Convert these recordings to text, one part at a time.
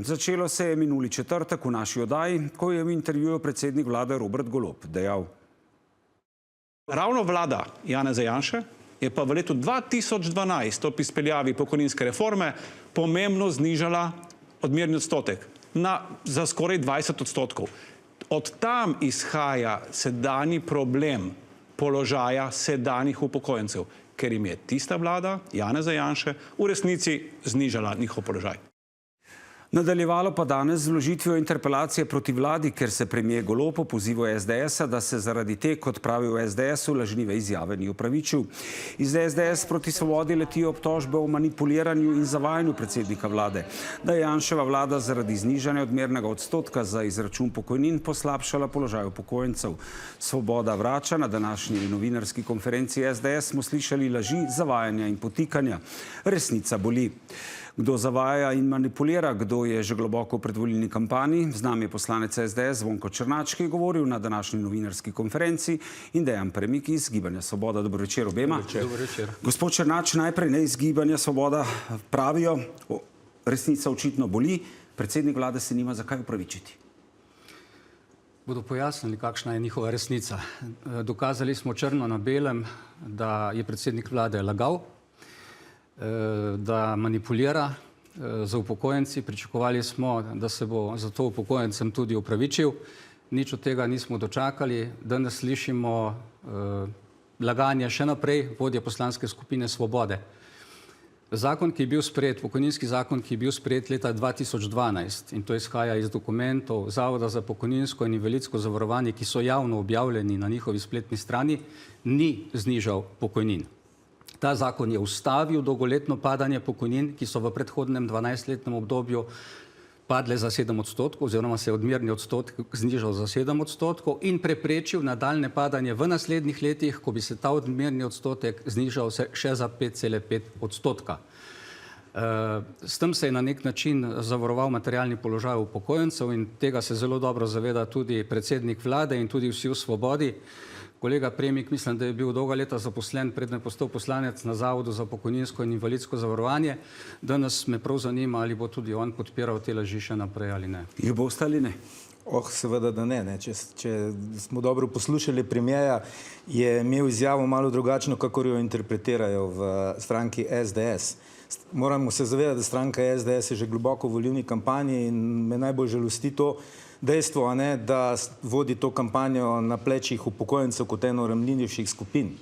Začelo se je minuli četrtek v naši oddaji, ko je v intervjuju predsednik vlade Robert Golob dejal: Ravno vlada Janeza Janše je pa v letu 2012 ob izpeljavi pokojninske reforme pomembno znižala odmerni odstotek za skoraj 20%. Od tam izhaja sedanji problem položaja sedanjih upokojencev, ker jim je tista vlada Janeza Janše v resnici znižala njihov položaj. Nadaljevalo pa danes z vložitvijo interpelacije proti vladi, ker se premier Golob po pozivu SDS-a, da se zaradi te, kot pravi v SDS-u, lažnive izjave ni opravičil. Iz SDS proti Svobodi letijo obtožbe o manipuliranju in zavajanju predsednika vlade, da je Janševa vlada zaradi znižanja odmernega odstotka za izračun pokojnin poslabšala položaj upokojencev. Svoboda vrača. Na današnji novinarski konferenci SDS smo slišali laži, zavajanja in potikanja. Resnica boli. Kdo zavaja in manipulira, kdo je že globoko v predvolilni kampanji. Z nami je poslanec SDS Zvonko Černač, ki je govoril na današnji novinarski konferenci, in Dejan Premik iz Gibanja Svoboda. Dobro večer obema. Dobro večer. Gospod Černač, najprej ne iz Gibanja Svoboda pravijo, resnica očitno boli, predsednik vlade se nima zakaj opravičiti. Bodo pojasnili, kakšna je njihova resnica. Dokazali smo črno na belem, da je predsednik vlade lagal, da manipulira z upokojenci. Pričakovali smo, da se bo zato upokojencem tudi opravičil. Nič od tega nismo dočakali. Danes slišimo laganje še naprej vodje poslanske skupine Svobode. Zakon, ki je bil sprejet, pokojninski zakon, ki je bil sprejet leta 2012, in to izhaja iz dokumentov Zavoda za pokojninsko in invalidsko zavarovanje, ki so javno objavljeni na njihovi spletni strani, ni znižal pokojnin. Ta zakon je ustavil dolgoletno padanje pokojnin, ki so v predhodnem 12-letnem obdobju padle za 7%, oziroma se je odmerni odstotek znižal za 7% in preprečil nadaljne padanje v naslednjih letih, ko bi se ta odmerni odstotek znižal še za 5,5%. S tem se je na nek način zavaroval materialni položaj upokojencev in tega se zelo dobro zaveda tudi predsednik vlade in tudi vsi v Svobodi. Kolega Premik, mislim, da je bil dolga leta zaposlen, predno je postal poslanec na Zavodu za pokojninsko in invalidsko zavarovanje. Danes me prav zanima, ali bo tudi on podpiral te laži še naprej ali ne. Jih boste ali ne? Seveda, da ne. Če smo dobro poslušali premierja, je imel izjavo malo drugačno, kakor jo interpretirajo v stranki SDS. Moramo se zavedati, da stranka SDS je že globoko v volilni kampanji in me najbolj žalosti to dejstvo, da vodi to kampanjo na plečih upokojencev kot eno ranljivejših skupin.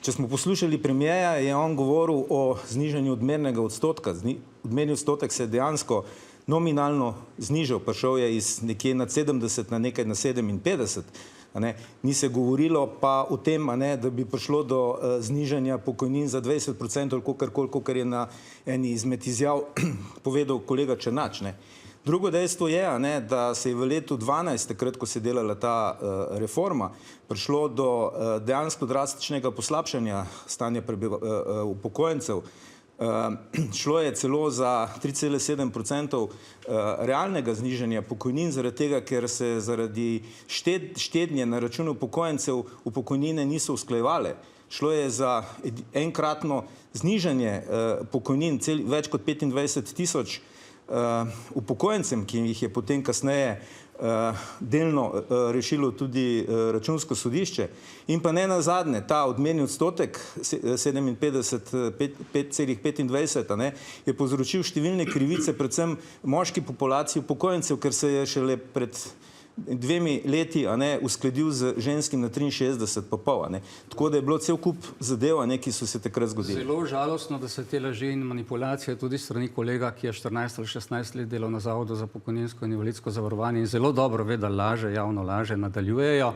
Če smo poslušali premierja, je on govoril o znižanju odmernega odstotka. Odmerni odstotek se je dejansko nominalno znižal, prišel je iz nekje nad 70 na nekaj na 57. Ni se govorilo pa o tem, da bi prišlo do znižanja pokojnin za 20%, kolikor je na eni izmed izjav povedal kolega Černač. Drugo dejstvo je, da se je v letu 2012, takrat, ko se je delala ta reforma, prišlo do dejansko drastičnega poslabšanja stanja upokojencev. Šlo je celo za 3,7% realnega znižanja pokojnin, zaradi tega, ker se zaradi štednje na račun upokojencev pokojnine niso usklajevale. Šlo je za enkratno znižanje pokojnin več kot 25 tisoč upokojencem, ki jih je potem kasneje delno rešilo tudi računsko sodišče. In pa ne nazadnje, ta odmerni odstotek 5,25 je povzročil številne krivice, predvsem moški populaciji upokojencev, ker se je šele pred 2 leti uskladil z ženskim na 63,5. Tako da je bilo cel kup zadev, ki so se takrat zgodili. Zelo žalostno, da se te laži in manipulacije tudi strani kolega, ki je 14 ali 16 let delal na Zavodu za pokojninsko in invalidsko zavarovanje in zelo dobro ve, da laže, javno laže, nadaljujejo.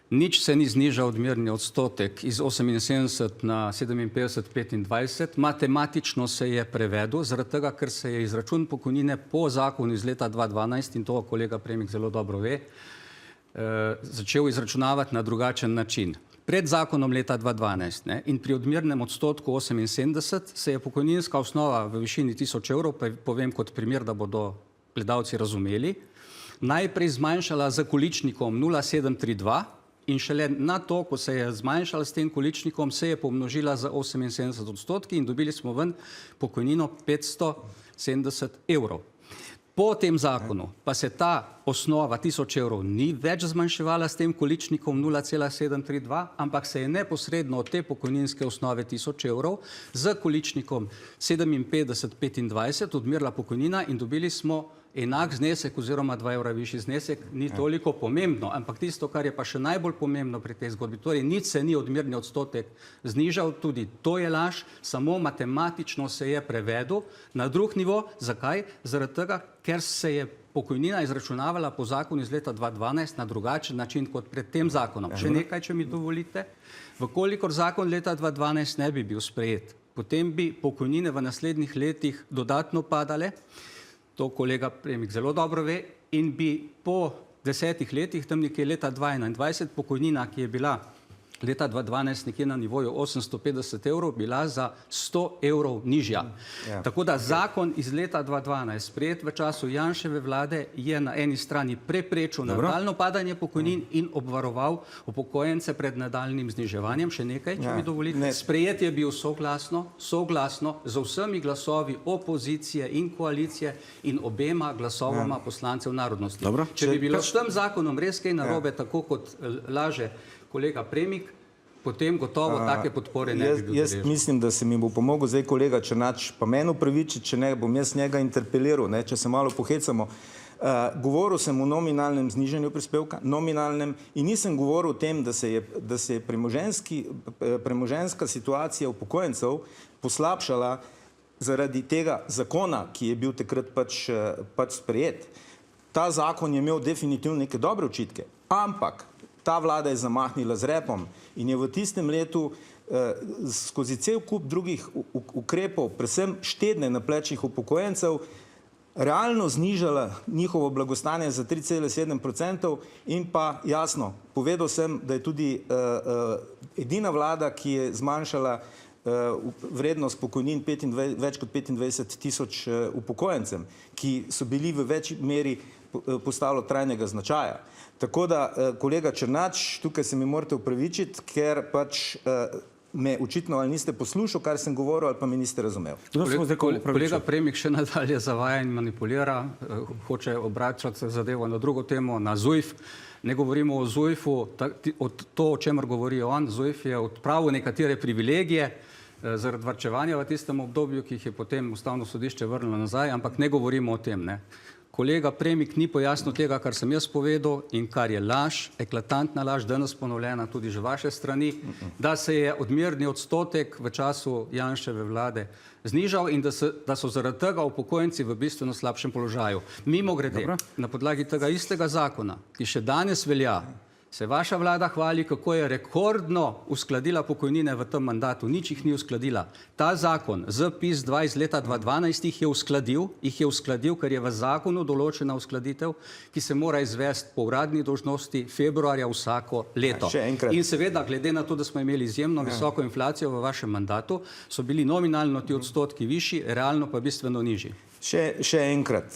Nič se ni znižal odmerni odstotek iz 78 na 57,25. Matematično se je prevedel, zaradi tega, ker se je izračun pokojnine po zakonu iz leta 2012, in to kolega Premik zelo dobro ve, začel izračunavati na drugačen način. Pred zakonom leta 2012 in pri odmernem odstotku 78 se je pokojninska osnova v višini 1000 evrov, povem kot primer, da bodo gledalci razumeli, najprej zmanjšala z količnikom 0,732, in šele na to, ko se je zmanjšala s tem količnikom, se je pomnožila za 78% in dobili smo ven pokojnino 570 evrov. Po tem zakonu pa se ta osnova 1000 evrov ni več zmanjševala s tem količnikom 0,732, ampak se je neposredno od te pokojninske osnove 1000 evrov z količnikom 57,25 odmerila pokojnina in dobili smo enak znesek oziroma 2 evra višji znesek. Ni toliko pomembno, ampak tisto, kar je pa še najbolj pomembno pri tej zgodbi, torej nič se ni odmerni odstotek znižal, tudi to je laž, samo matematično se je prevedel na drug nivo. Zakaj? Zaradi tega, ker se je pokojnina izračunavala po zakonu iz leta 2012 na drugačen način kot pred tem zakonom. Še nekaj, če mi dovolite. Vkolikor zakon leta 2012 ne bi bil sprejet, potem bi pokojnine v naslednjih letih dodatno padale, to kolega Premik zelo dobro ve, in bi po 10 letih, tam nekje leta 2021, pokojnina, ki je bila leta 2012 nekje na nivoju 850 evrov, bila za 100 evrov nižja. Tako da zakon iz leta 2012, sprejet v času Janševe vlade, je na eni strani preprečil nadaljnje padanje pokojnin in obvaroval upokojence pred nadaljnjim zniževanjem. Še nekaj, če mi dovolite. Sprejet je bil soglasno z vsemi glasovi opozicije in koalicije in obema glasovoma poslancev narodnosti. Če bi bilo s tem zakonom res kaj narobe, tako kot laže kolega Premik, potem gotovo take podpore ne bi bil deležen. Jaz mislim, da se mi bo pomogel zdaj kolega Černač, pa meni upravičiti, če ne, bom jaz njega interpeliral, če se malo pohecamo. Govoril sem o nominalnem znižanju prispevka, nominalnem, in nisem govoril o tem, da se je premoženjska situacija upokojencev poslabšala zaradi tega zakona, ki je bil takrat pač sprejet. Ta zakon je imel definitivno neke dobre očitke, ampak ta vlada je zamahnila z repom in je v tistem letu skozi cel kup drugih ukrepov, predvsem štedne na plečih upokojencev, realno znižala njihovo blagostanje za 3,7% in pa jasno, povedal sem, da je tudi edina vlada, ki je zmanjšala vrednost pokojnin več kot 25 tisoč upokojencem, ki so bili v večji meri postalo trajnega značaja. Tako da, kolega Černač, tukaj se mi morate upravičiti, ker pač me očitno ali niste poslušali, kar sem govoril, ali pa me niste razumel. Kolega Premik še nadalje zavaja in manipulira, hoče obračati zadevo na drugo temo, na ZUJF. Ne govorimo o ZUJF-u, to, o čemer govori on, ZUJF je odpravil nekatere privilegije zaradi varčevanja v tistem obdobju, ki jih je potem Ustavno sodišče vrnilo nazaj, ampak ne govorimo o tem, ne. Kolega Premik ni pojasnil tega, kar sem jaz povedal in kar je laž, eklatantna laž, danes ponovljena tudi že vaše strani, da se je odmerni odstotek v času Janševe vlade znižal in da so zaradi tega upokojenci v bistveno slabšem položaju. Mimogrede, na podlagi tega istega zakona, ki še danes velja, se vaša vlada hvali, kako je rekordno uskladila pokojnine v tem mandatu. Nič jih ni uskladila. Ta zakon, ZPIZ-2 iz leta 2012 jih je uskladil, ker je v zakonu določena uskladitev, ki se mora izvesti po uradni dolžnosti februarja vsako leto. In seveda, glede na to, da smo imeli izjemno visoko inflacijo v vašem mandatu, so bili nominalno ti odstotki višji, realno pa bistveno nižji. Še enkrat,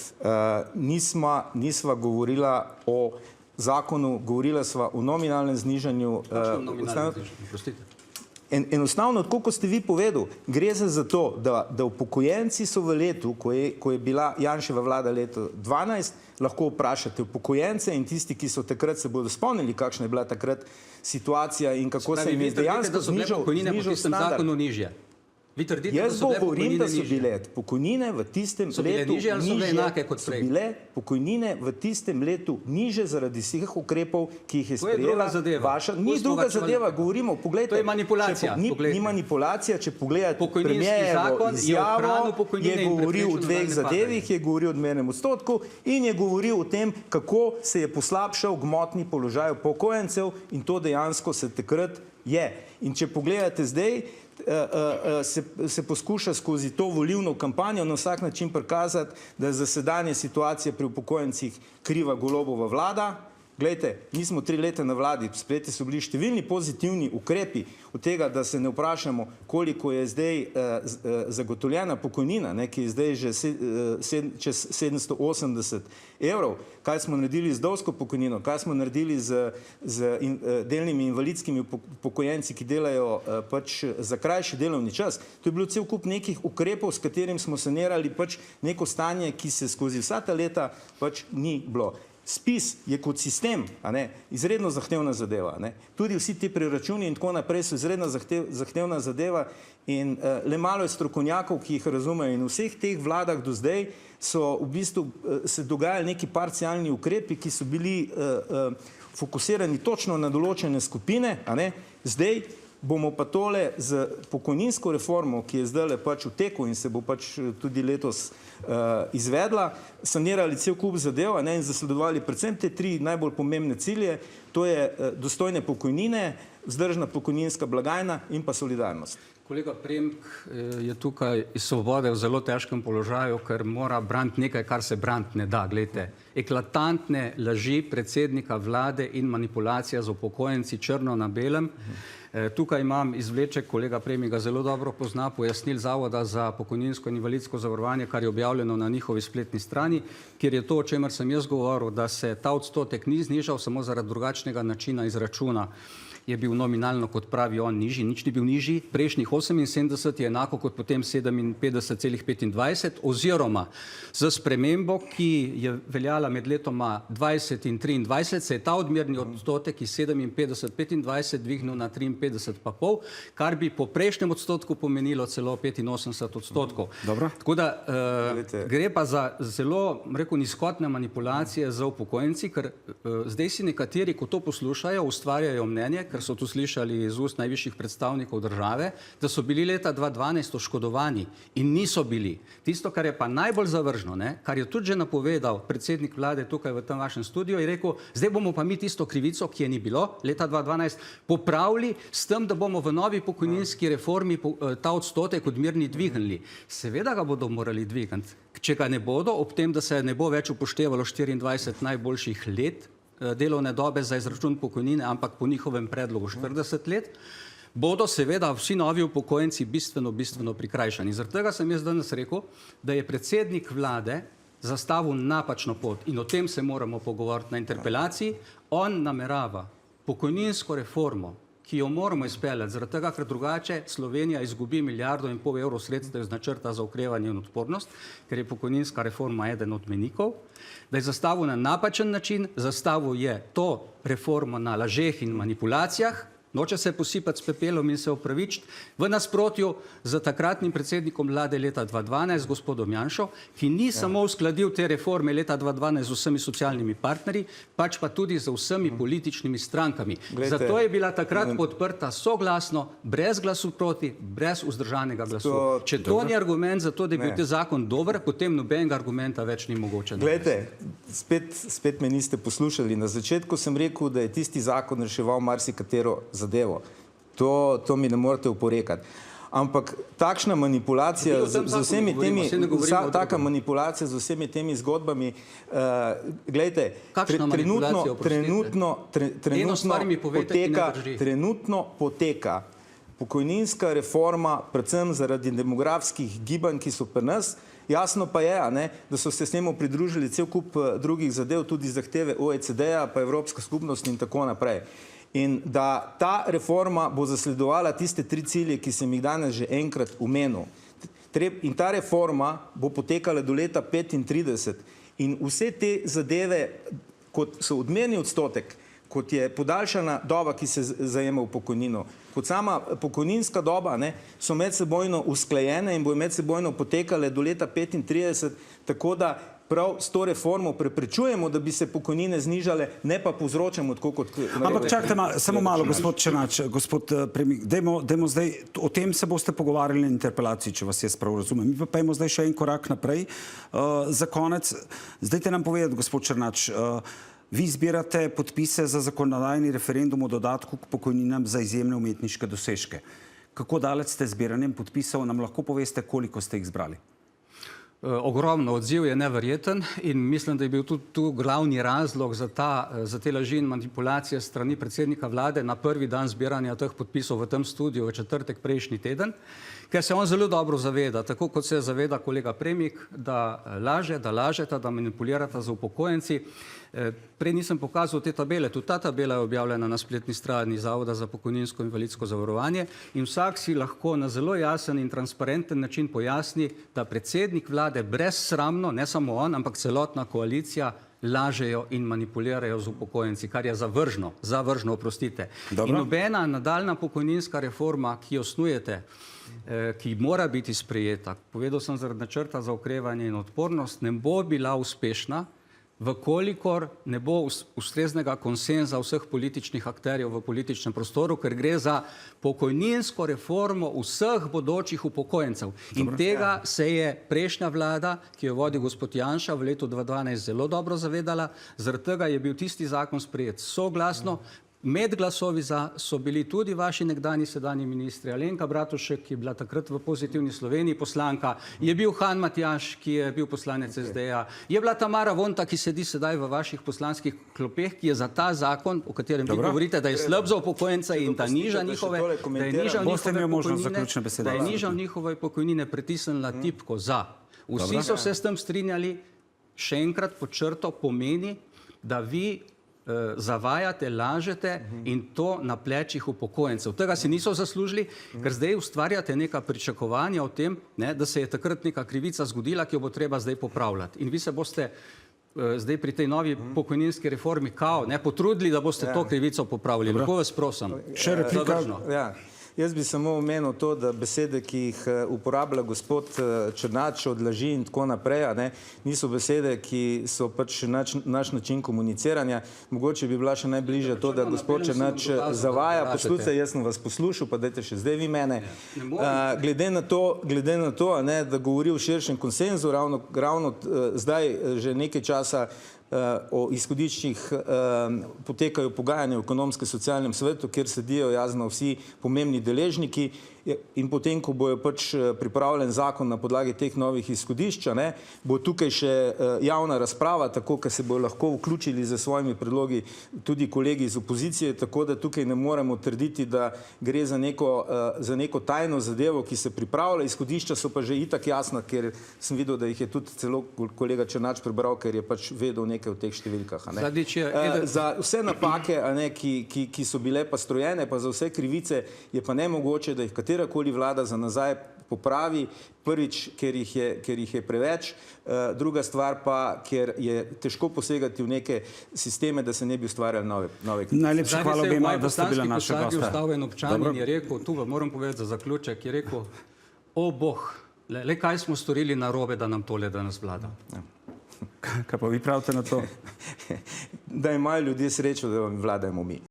nisva govorila o zakonu, govorila sva o nominalnem znižanju. Enostavno, tako kot ste vi povedali, gre za to, da upokojenci so v letu, ko je bila Janševa vlada leto 2012, lahko vprašate upokojence in tisti, ki so takrat se bodo spomnili, kakšna je bila takrat situacija in kako se je dejansko znižal standard. Jaz govorim, da so bile pokojnine v tistem letu niže zaradi vseh ukrepov, ki jih je sprejela vaša. Ni druga zadeva, govorimo, poglejte. To je manipulacija. Ni manipulacija, če pogledate premierjevo izjavo, je govoril o dveh zadevih, je govoril o odmernem odstotku in je govoril o tem, kako se je poslabšal gmotni položaj upokojencev in to dejansko se takrat je. In če pogledate zdaj, se poskuša skozi to volilno kampanjo na vsak način prikazati, da je za sedanje situacije pri upokojencih kriva Golobova vlada. Glejte, mi smo 3 leta na vladi, sprejeti so bili številni pozitivni ukrepi od tega, da se ne vprašamo, koliko je zdaj zagotovljena pokojnina, ki je zdaj že čez 780 evrov, kaj smo naredili z vdovsko pokojnino, kaj smo naredili z delnimi invalidskimi upokojenci, ki delajo pač za krajši delovni čas. To je bilo cel kup nekih ukrepov, s katerim smo sanirali pač neko stanje, ki se skozi vsa ta leta pač ni bilo. Spis je kot sistem izredno zahtevna zadeva. Tudi vsi ti preračuni in tako naprej so izredno zahtevna zadeva in le malo je strokovnjakov, ki jih razumejo. In v vseh teh vladah do zdaj so v bistvu se dogajali neki parcialni ukrepi, ki so bili fokusirani točno na določene skupine. Zdaj bomo pa tole z pokojninsko reformo, ki je zdajle pač v teku in se bo pač tudi letos izvedla, sanirali cel kup zadev in zasledovali predvsem te 3 najbolj pomembne cilje, to je dostojne pokojnine, vzdržna pokojninska blagajna in pa solidarnost. Kolega Premk je tukaj iz Svobode v zelo težkem položaju, ker mora braniti nekaj, kar se braniti ne da. Glejte, eklatantne laži predsednika vlade in manipulacija z upokojenci črno na belem. Tukaj imam izvleček, kolega Premk ga zelo dobro pozna, pojasnil Zavoda za pokojninsko in invalidsko zavarovanje, kar je objavljeno na njihovi spletni strani, kjer je to, o čemer sem jaz govoril, da se ta odstotek ni znižal samo zaradi drugačnega načina izračuna. Je bil nominalno, kot pravi on, nižji, nič ni bil nižji. Prejšnjih 78 je enako kot potem 57,25 oziroma z spremembo, ki je veljala med letoma 20 in 23, se je ta odmerni odstotek iz 57,25 dvignil na 53,5, kar bi po prejšnjem odstotku pomenilo celo 85 odstotkov. Tako da gre pa za zelo, rekel, nizkotne manipulacije z upokojenci, ker zdaj si nekateri, ko to poslušajo, ustvarjajo mnenje, ker so tu slišali iz ust najvišjih predstavnikov države, da so bili leta 2012 oškodovani in niso bili. Tisto, kar je pa najbolj zavržno, kar je tudi že napovedal predsednik vlade tukaj v tem vašem studiu, je rekel, zdaj bomo pa mi tisto krivico, ki je ni bilo leta 2012, popravili s tem, da bomo v novi pokojninski reformi ta odstotek odmerni dvignili. Seveda ga bodo morali dvigniti. Če ga ne bodo, ob tem, da se ne bo več upoštevalo 24 najboljših let delovne dobe za izračun pokojnine, ampak po njihovem predlogu 40 let, bodo seveda vsi novi upokojenci bistveno prikrajšani. Zaradi tega sem jaz danes rekel, da je predsednik vlade zastavil napačno pot in o tem se moramo pogovoriti na interpelaciji. On namerava pokojninsko reformo, ki jo moramo izpeljati, zaradi tega, ker drugače Slovenija izgubi 1,5 milijarde evrov sredstev iz načrta za okrevanje in odpornost, ker je pokojninska reforma eden od menikov, da je zastavil na napačen način, zastavil je to reformo na lažeh in manipulacijah, noče se posipati s pepelom in se opravičiti, v nasprotju z takratnim predsednikom vlade leta 2012, gospodom Janšo, ki ni samo uskladil te reforme leta 2012 z vsemi socialnimi partnerji, pač pa tudi z vsemi političnimi strankami. Zato je bila takrat podprta soglasno, brez glasu proti, brez vzdržanega glasu. Če to ni argument za to, da je bil ta zakon dober, potem nobenega argumenta več ni mogoče. Glejte, spet me niste poslušali. Na začetku sem rekel, da je tisti zakon reševal marsikatero zadevo. To mi ne morete oporekati. Ampak takšna manipulacija z vsemi temi, taka manipulacija z vsemi temi zgodbami, glejte, trenutno poteka pokojninska reforma, predvsem zaradi demografskih gibanj, ki so pri nas. Jasno pa je, da so se s njemu pridružili cel kup drugih zadev, tudi zahteve OECD-ja, pa Evropska skupnost in tako naprej. In da ta reforma bo zasledovala tiste 3 cilje, ki sem jih danes že enkrat omenil. In ta reforma bo potekala do leta 2035. In vse te zadeve, kot so odmerni odstotek, kot je podaljšana doba, ki se zajema v pokojnino, kot sama pokojninska doba, so medsebojno usklajene in bojo medsebojno potekale do leta 2035, tako da prav s to reformo preprečujemo, da bi se pokojnine znižale, ne pa povzročamo tako kot... Ampak čakajte samo malo, gospod Černač, gospod Premik, dajmo zdaj, o tem se boste pogovarjali na interpelaciji, če vas jaz prav razumem. Mi pa pojmo zdaj še en korak naprej. Za konec, zdajte nam povedati, gospod Černač, vi zbirate podpise za zakonodajni referendum o dodatku k pokojninam za izjemne umetniške dosežke. Kako daleč ste zbiranjem podpisov? Nam lahko poveste, koliko ste jih zbrali? ogromno, odziv je neverjeten in mislim, da je bil tudi tu glavni razlog za te laži in manipulacije strani predsednika vlade na prvi dan zbiranja teh podpisov v tem studiu v četrtek prejšnji teden, ker se on zelo dobro zaveda, tako kot se zaveda kolega Premik, da lažeta, da manipulirata z upokojenci. Prej nisem pokazal te tabele, tudi ta tabela je objavljena na spletni strani Zavoda za pokojninsko in invalidsko zavarovanje in vsak si lahko na zelo jasen in transparenten način pojasni, da predsednik vlade brezsramno, ne samo on, ampak celotna koalicija lažejo in manipulirajo z upokojenci, kar je zavržno, oprostite. In nobena nadaljna pokojninska reforma, ki jo snujete, ki mora biti sprejeta, povedal sem zaradi načrta za okrevanje in odpornost, ne bo bila uspešna, vkolikor ne bo ustreznega konsenza vseh političnih akterjev v političnem prostoru, ker gre za pokojninsko reformo vseh bodočih upokojencev. In tega se je prejšnja vlada, ki jo vodi gospod Janša, v letu 2012 zelo dobro zavedala, zaradi tega je bil tisti zakon sprejet soglasno. Med glasovi za so bili tudi vaši nekdanji sedanji ministri, Alenka Bratušek, ki je bila takrat v Pozitivni Sloveniji poslanka, je bil Han Matjaž, ki je bil poslanec SD-ja, je bila Tamara Vonta, ki sedi sedaj v vaših poslanskih klopeh, ki je za ta zakon, o katerem vi govorite, da je slab za upokojence in da niža njihove pokojnine, pritisnila tipko za. Vsi so se s tem strinjali, še enkrat pod črto pomeni, da vi zavajate, lažete in to na plečih upokojencev. Tega si niso zaslužili, ker zdaj ustvarjate neka pričakovanja o tem, da se je takrat neka krivica zgodila, ki jo bo treba zdaj popravljati. In vi se boste zdaj pri tej novi pokojninski reformi potrudili, da boste to krivico popravili. Lahko vas prosim. Še replika. Jaz bi samo omenil to, da besede, ki jih uporablja gospod Černač od laži in tako naprej, niso besede, ki so pač naš način komuniciranja. Mogoče bi bila še najbližja to, da gospod Černač zavaja. Poslušajte, jaz sem vas poslušal, pa dajte še zdaj vi mene. Glede na to, da govori o širšem konsenzu, ravno zdaj že nekaj časa o izhodiščih potekajo pogajanja v ekonomsko-socialnem svetu, kjer sedijo jasno vsi pomembni deležniki in potem, ko bojo pač pripravljen zakon na podlagi teh novih izhodišč, bo tukaj še javna razprava, tako, ker se bojo lahko vključili za svojimi predlogi tudi kolegi iz opozicije, tako da tukaj ne moremo trditi, da gre za neko tajno zadevo, ki se pripravlja. Izhodišča so pa že itak jasna, ker sem videl, da jih je tudi celo kolega Černač prebral, ker je pač vedel nekaj v teh številkah. Za vse napake, ki so bile pa strojene, pa za vse krivice, je pa nemogoče, da jih katerakoli vlada za nazaj popravi. Prvič, ker jih je preveč, druga stvar pa, ker je težko posegati v neke sisteme, da se ne bi ustvarjali nove krivice. Najlepša hvala obema, da ste bila naša gosta. Vstal en občan in je rekel, tu vam moram povedati za zaključek, je rekel, o Bog, le kaj smo storili narobe, da nam tole danes vlada. Kaj pa vi pravite na to? Da imajo ljudje srečo, da vam vladajmo mi.